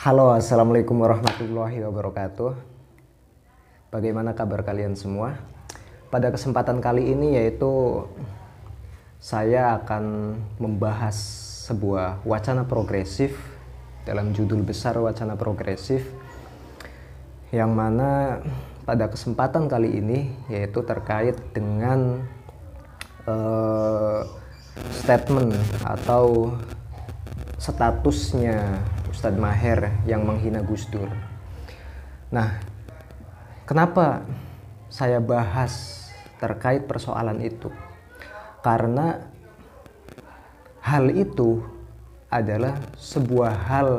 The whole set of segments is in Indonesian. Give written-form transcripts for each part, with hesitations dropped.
Halo, assalamualaikum warahmatullahi wabarakatuh. Bagaimana kabar kalian semua? Pada kesempatan kali ini yaitu saya akan membahas sebuah wacana progresif dalam judul besar wacana progresif, yang mana pada kesempatan kali ini yaitu terkait dengan statement atau statusnya Ustadz Maher yang menghina Gus Dur. Nah, kenapa saya bahas terkait persoalan itu? Karena hal itu adalah sebuah hal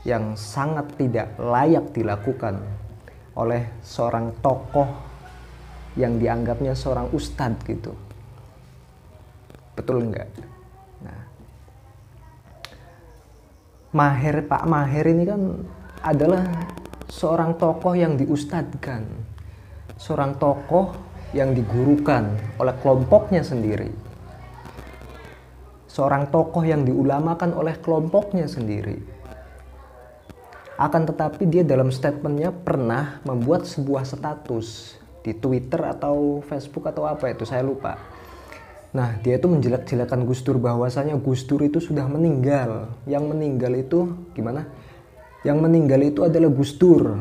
yang sangat tidak layak dilakukan oleh seorang tokoh yang dianggapnya seorang ustadz gitu. Betul enggak? Pak Maher ini kan adalah seorang tokoh yang diustadkan, seorang tokoh yang digurukan oleh kelompoknya sendiri, seorang tokoh yang diulamakan oleh kelompoknya sendiri. Akan tetapi dia dalam statementnya pernah membuat sebuah status di Twitter atau Facebook atau apa itu, saya lupa. Nah, dia itu menjelek-jelekan Gus Dur, bahwasanya Gus Dur itu sudah meninggal. Yang meninggal itu gimana? Yang meninggal itu adalah Gus Dur.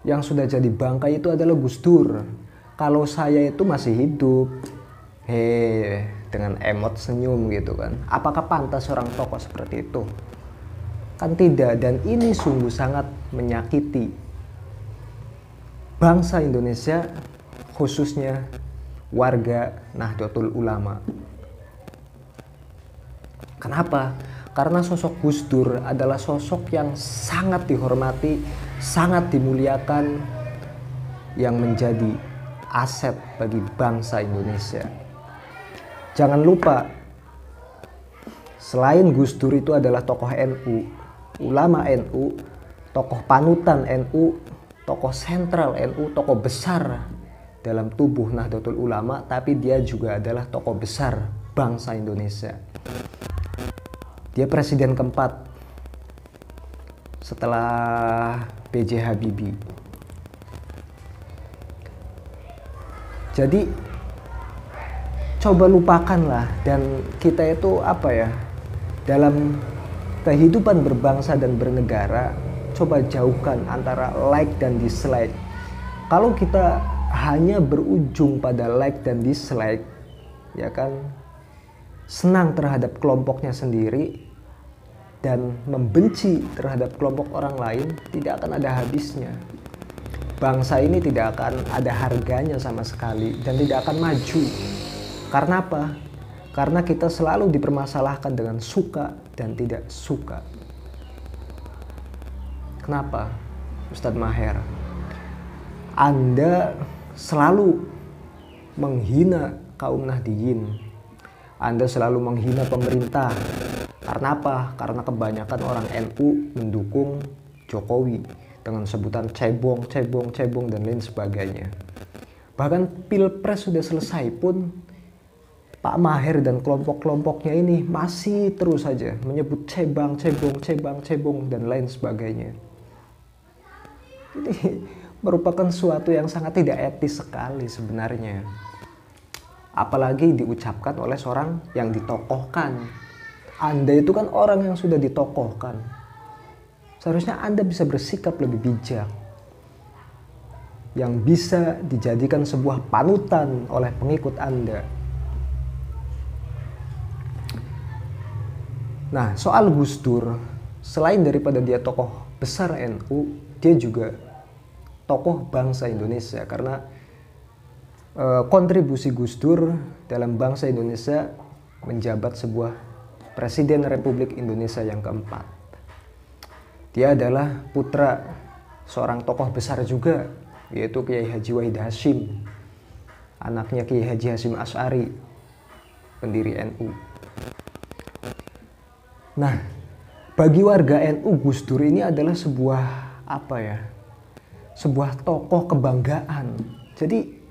Yang sudah jadi bangkai itu adalah Gus Dur. Kalau saya itu masih hidup. Dengan emot senyum gitu kan. Apakah pantas seorang tokoh seperti itu? Kan tidak, dan ini sungguh sangat menyakiti bangsa Indonesia, khususnya warga Nahdlatul Ulama. Kenapa? Karena sosok Gus Dur adalah sosok yang sangat dihormati, sangat dimuliakan, yang menjadi aset bagi bangsa Indonesia. Jangan lupa, selain Gus Dur itu adalah tokoh NU, ulama NU, tokoh panutan NU, tokoh sentral NU, tokoh besar dalam tubuh Nahdlatul Ulama, tapi dia juga adalah tokoh besar bangsa Indonesia. Dia presiden keempat setelah B.J. Habibie. Jadi coba lupakanlah, dan kita itu dalam kehidupan berbangsa dan bernegara, coba jauhkan antara like dan dislike. Kalau kita hanya berujung pada like dan dislike, ya kan, senang terhadap kelompoknya sendiri dan membenci terhadap kelompok orang lain, tidak akan ada habisnya. Bangsa ini tidak akan ada harganya sama sekali dan tidak akan maju. Karena apa? Karena kita selalu dipermasalahkan dengan suka dan tidak suka. Kenapa, Ustadz Maher? Anda selalu menghina kaum Nahdiyin. Anda selalu menghina pemerintah. Karena apa? Karena kebanyakan orang NU mendukung Jokowi dengan sebutan cebong, cebong, cebong, dan lain sebagainya. Bahkan Pilpres sudah selesai pun Pak Maher dan kelompok-kelompoknya ini masih terus saja menyebut cebang, cebong, cebang, cebong, dan lain sebagainya. Ini merupakan suatu yang sangat tidak etis sekali sebenarnya. Apalagi diucapkan oleh seorang yang ditokohkan. Anda itu kan orang yang sudah ditokohkan. Seharusnya Anda bisa bersikap lebih bijak, yang bisa dijadikan sebuah panutan oleh pengikut Anda. Nah, soal Gus Dur, selain daripada dia tokoh besar NU, dia juga tokoh bangsa Indonesia, karena kontribusi Gus Dur dalam bangsa Indonesia menjabat sebuah Presiden Republik Indonesia yang keempat. Dia adalah putra seorang tokoh besar juga, yaitu Kiai Haji Wahid Hasyim, anaknya Kiai Haji Hasyim Asy'ari, pendiri NU. Nah, bagi warga NU, Gus Dur ini adalah sebuah sebuah tokoh kebanggaan. Jadi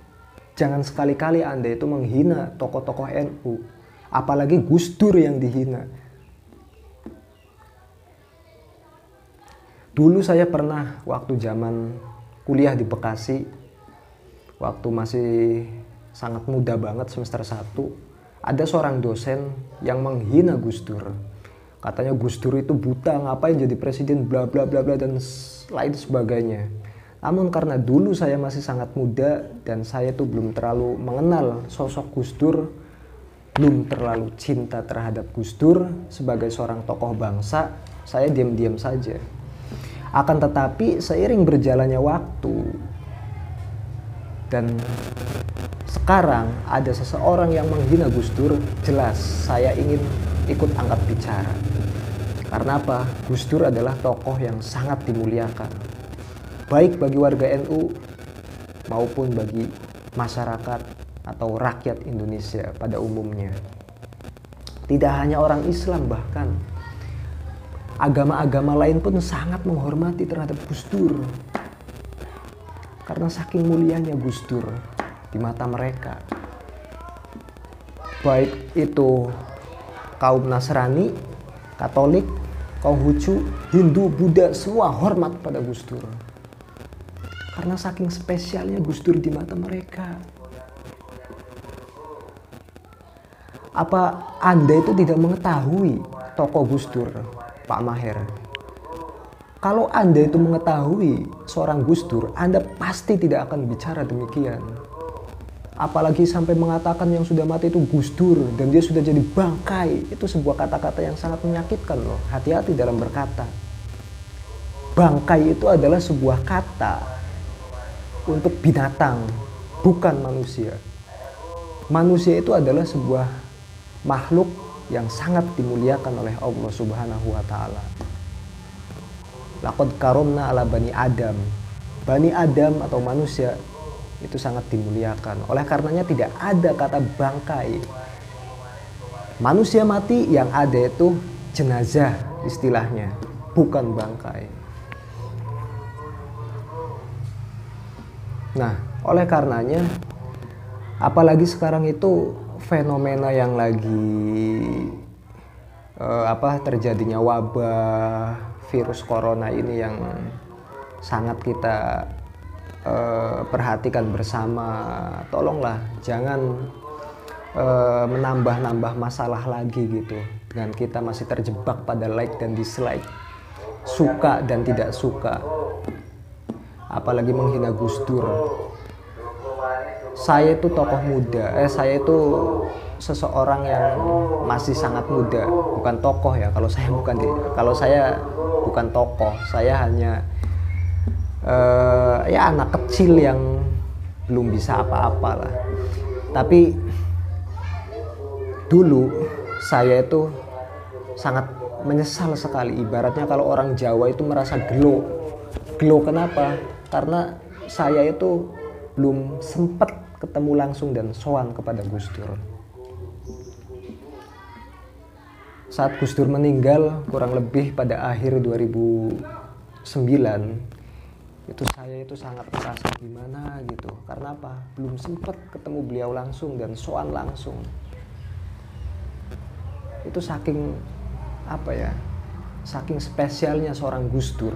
jangan sekali-kali Anda itu menghina tokoh-tokoh NU, apalagi Gus Dur yang dihina. Dulu saya pernah waktu zaman kuliah di Bekasi, waktu masih sangat muda banget semester 1, ada seorang dosen yang menghina Gus Dur. Katanya Gus Dur itu buta, ngapain jadi presiden, bla bla bla bla dan lain sebagainya. Namun karena dulu saya masih sangat muda dan saya tuh belum terlalu mengenal sosok Gus Dur, belum terlalu cinta terhadap Gus Dur sebagai seorang tokoh bangsa, saya diam-diam saja. Akan tetapi seiring berjalannya waktu dan sekarang ada seseorang yang menghina Gus Dur, jelas saya ingin ikut angkat bicara. Karena apa? Gus Dur adalah tokoh yang sangat dimuliakan, baik bagi warga NU maupun bagi masyarakat atau rakyat Indonesia pada umumnya. Tidak hanya orang Islam, bahkan agama-agama lain pun sangat menghormati terhadap Gus Dur. Karena saking mulianya Gus Dur di mata mereka. Baik itu kaum Nasrani, Katolik, Konghucu, Hindu, Buddha, semua hormat pada Gus Dur. Karena saking spesialnya Gus Dur di mata mereka. Apa Anda itu tidak mengetahui tokoh Gus Dur, Pak Maher? Kalau Anda itu mengetahui seorang Gus Dur, Anda pasti tidak akan bicara demikian. Apalagi sampai mengatakan yang sudah mati itu Gus Dur dan dia sudah jadi bangkai. Itu sebuah kata-kata yang sangat menyakitkan loh. Hati-hati dalam berkata. Bangkai itu adalah sebuah kata untuk binatang, bukan manusia. Manusia itu adalah sebuah makhluk yang sangat dimuliakan oleh Allah Subhanahu wa Ta'ala. Laqad karomna ala Bani Adam. Bani Adam atau manusia itu sangat dimuliakan. Oleh karenanya tidak ada kata bangkai. Manusia mati, yang ada itu jenazah istilahnya, bukan bangkai. Nah, oleh karenanya apalagi sekarang itu fenomena yang lagi terjadinya wabah virus corona ini yang sangat kita perhatikan bersama. Tolonglah jangan menambah-nambah masalah lagi gitu dengan kita masih terjebak pada like dan dislike, suka dan tidak suka, apalagi menghina Gus Dur. Saya itu tokoh muda, saya itu seseorang yang masih sangat muda, bukan tokoh ya. Kalau saya bukan tokoh, saya hanya anak kecil yang belum bisa apa-apa lah. Tapi dulu saya itu sangat menyesal sekali. Ibaratnya kalau orang Jawa itu merasa gelo. Gelo kenapa? Karena saya itu belum sempat ketemu langsung dan sowan kepada Gus Dur. Saat Gus Dur meninggal kurang lebih pada akhir 2009, itu saya itu sangat merasa gimana gitu. Karena apa? Belum sempat ketemu beliau langsung dan sowan langsung. Itu saking saking spesialnya seorang Gus Dur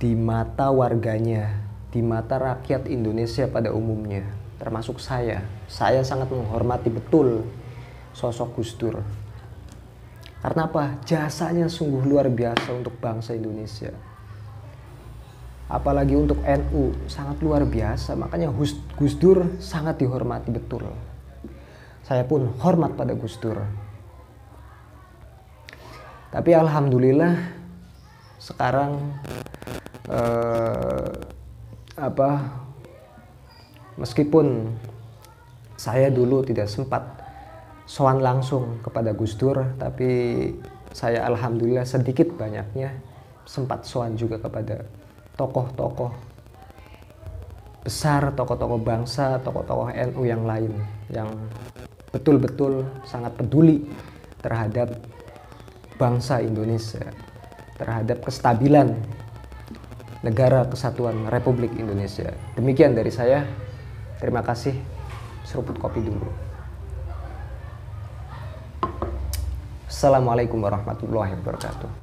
di mata warganya, di mata rakyat Indonesia pada umumnya, termasuk saya. Saya sangat menghormati betul sosok Gus Dur. Karena apa? Jasanya sungguh luar biasa untuk bangsa Indonesia. Apalagi untuk NU, sangat luar biasa. Makanya Gus Dur sangat dihormati betul. Saya pun hormat pada Gus Dur. Tapi alhamdulillah sekarang meskipun saya dulu tidak sempat sowan langsung kepada Gus Dur, tapi saya alhamdulillah sedikit banyaknya sempat sowan juga kepada tokoh-tokoh besar, tokoh-tokoh bangsa, tokoh-tokoh NU yang lain yang betul-betul sangat peduli terhadap bangsa Indonesia, terhadap kestabilan Negara Kesatuan Republik Indonesia. Demikian dari saya. Terima kasih. Seruput kopi dulu. Assalamualaikum warahmatullahi wabarakatuh.